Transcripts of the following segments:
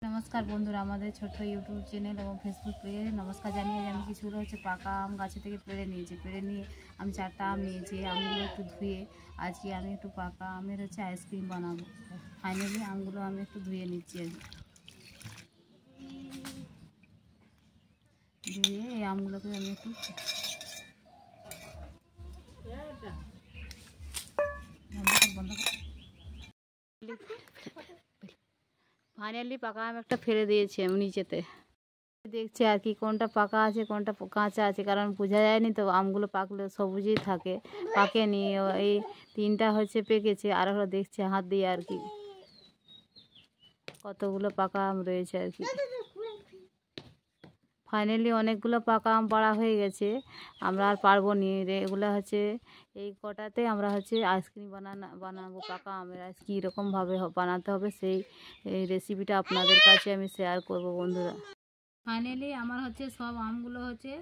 नमस्कार बंधुरा हमारे छोटो यूट्यूब चैनल और फेसबुक पेज नमस्कार जानिए किछुगुलो होच्छे पाका आम गाছে থেকে পেড়ে নিয়েছি পেড়ে নিয়ে আমি 4টা আম নিয়েছি আমগুলো একটু ধুয়ে আজকে আমি একটু পাকা আমের হচ্ছে আইসক্রিম বানাবো ফাইনালি আমগুলো আমি একটু ধুয়ে নিচ্ছি ধুয়ে এই আমগুলোকে আমি একটু ফাইনালি পাকা আম একটা ফেলে দিয়েছি আমি নিচেতে দেখছি আর কি কোনটা পাকা আছে কোনটা কাঁচা আছে কারণ বোঝা যায়নি তো আমগুলো পাকলে সবুজই থাকে পাকেনি এই 3টা হচ্ছে পেকেছে আর হলো দেখছি হাত দিয়ে আর কি কতগুলো পাকা আম রয়েছে আর কি ফাইনালি অনেকগুলো পাকা আম পাড়া হয়ে গেছে আমরা আর পারবো নি এগুলো হচ্ছে এই কটাতে আমরা হচ্ছে আইসক্রিম বানাবো পাকা আমের আইসক্রিম কীরকমভাবে বানাতে হবে সেই রেসিপিটা আপনাদের কাছে আমি শেয়ার করব বন্ধুরা ফাইনালি আমার হচ্ছে সব আমগুলো হচ্ছে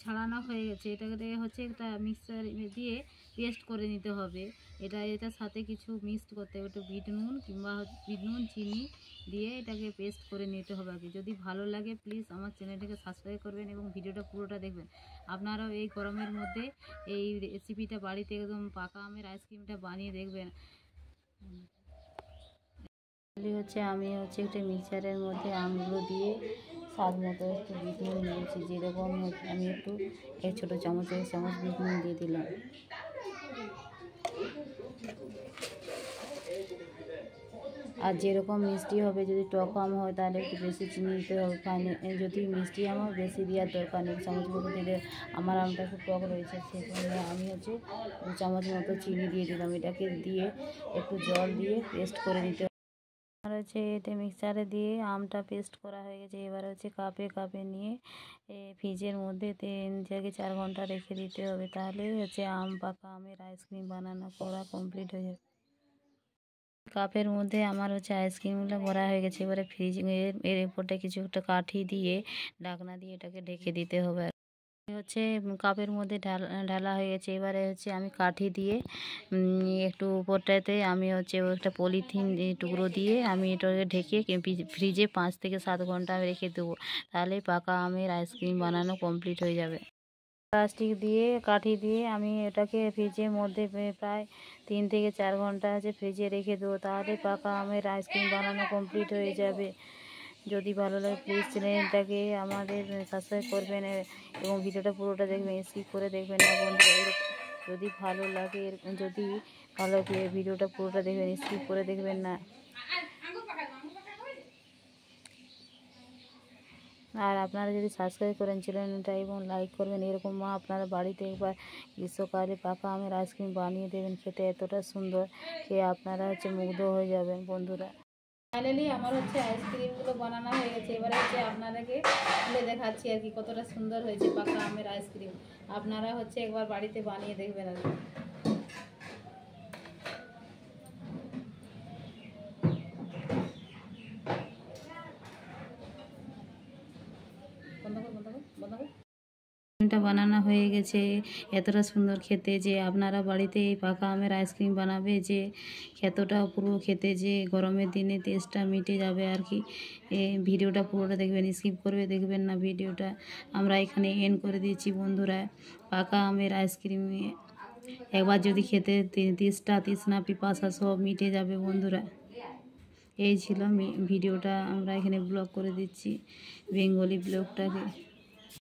ছাড়ানো হয়ে গেছে এটাকে হচ্ছে একটা মিক্সার দিয়ে পেস্ট করে নিতে হবে এটার সাথে কিছু মিক্সড করতে হবে একটু বিট নুন কিংবা বিট নুন চিনি দিয়ে এটাকে পেস্ট করে নিতে হবে আর কি যদি ভালো লাগে প্লিজ আমার চ্যানেলটাকে সাবস্ক্রাইব করবেন এবং ভিডিওটা পুরোটা দেখবেন আপনারাও এই গরমের মধ্যে এই রেসিপিটা বাড়িতে একদম পাকা আমের আইসক্রিমটা বানিয়ে দেখবেন হচ্ছে আমি হচ্ছে একটা মিক্সারের মধ্যে আমগুলো দিয়ে স্বাদ মতো একটু বিট নুন নিয়েছি যেরকম আমি একটু এক ছোটো চামচ বিট নুন দিয়ে দিলাম আর যেরকম মিষ্টি হবে যদি টক আম হয় তাহলে একটু বেশি চিনি দিতে হবে যদি মিষ্টি আম হয় বেশি দেওয়ার দরকার নেই চামচ মতো দিলে আমার আমটা খুব টক রয়েছে সেই জন্য আমি হচ্ছে চামচ মতো চিনি দিয়ে দিলাম এটাকে দিয়ে একটু জল দিয়ে পেস্ট করে দিতে হচ্ছে এতে মিক্সারে দিয়ে আমটা পেস্ট করা হয়ে গেছে এবার হচ্ছে কাপে নিয়ে ফ্রিজের মধ্যে 3 থেকে 4 ঘন্টা রেখে দিতে হবে তাহলে হচ্ছে আম পাকা আমের আইসক্রিম বানানো করা কমপ্লিট হয়ে যাবে কাপের মধ্যে আমার হচ্ছে আইসক্রিমগুলো ভরা হয়ে গেছে এবারে এর উপরটা কিছু একটা কাঠি দিয়ে ঢাকনা দিয়ে এটাকে ঢেকে দিতে হবে হচ্ছে কাপের মধ্যে ঢালা হয়ে গেছে এবারে হচ্ছে আমি কাঠি দিয়ে একটু উপরটাতে আমি হচ্ছে একটা পলিথিন টুকরো দিয়ে আমি এটাকে ঢেকে ফ্রিজে 5 থেকে 7 ঘন্টা রেখে দেবো তাহলে পাকা আমের আইসক্রিম বানানো কমপ্লিট হয়ে যাবে প্লাস্টিক দিয়ে কাঠি দিয়ে আমি এটাকে ফ্রিজের মধ্যে প্রায় 3 থেকে 4 ঘন্টা আছে ফ্রিজে রেখে দেবো তাহলে পাকা আমের আইসক্রিম বানানো কমপ্লিট হয়ে যাবে যদি ভালো লাগে প্লিজ চ্যানেলটাকে আমাদের সাবস্ক্রাইব করবেন এবং ভিডিওটা পুরোটা দেখবেন স্কিপ করে দেখবেন না বন্ধুরা যদি ভালো লাগে ভিডিওটা পুরোটা দেখবেন স্কিপ করে দেখবেন না আর আপনারা যদি সাবস্ক্রাইব করেন চ্যানেলটা এবং লাইক করবেন এরকম আপনারা বাড়িতে একবার গ্রীষ্মকালে পাকা আমের আইসক্রিম বানিয়ে দেবেন খেতে এতটা সুন্দর খেয়ে আপনারা হচ্ছে মুগ্ধ হয়ে যাবেন বন্ধুরা ফাইনালি আমার হচ্ছে আইসক্রিমগুলো বানানো হয়ে গেছে এবারে হচ্ছে আপনাদেরকে খুলে দেখাচ্ছি আর কি কতটা সুন্দর হয়েছে পাকা আমের আইসক্রিম আপনারা হচ্ছে একবার বাড়িতে বানিয়ে দেখবেন আর কি আইসক্রিমটা বানানো হয়ে গেছে এতটা সুন্দর খেতে যে আপনারা বাড়িতে এই পাকা আমের আইসক্রিম বানাবে যে এতটা পুরো খেতে যে গরমের দিনে টেস্টটা মিটে যাবে আর কি ভিডিওটা পুরোটা দেখবেন স্কিপ করবে দেখবেন না ভিডিওটা আমরা এখানে এন্ড করে দিয়েছি বন্ধুরা পাকা আমের আইসক্রিম একবার যদি খেতে তৃষ্ণা পিপাসা সব মিটে যাবে বন্ধুরা এই ছিল ভিডিওটা আমরা এখানে ব্লগ করে দিচ্ছি বেঙ্গলি ব্লগটাকে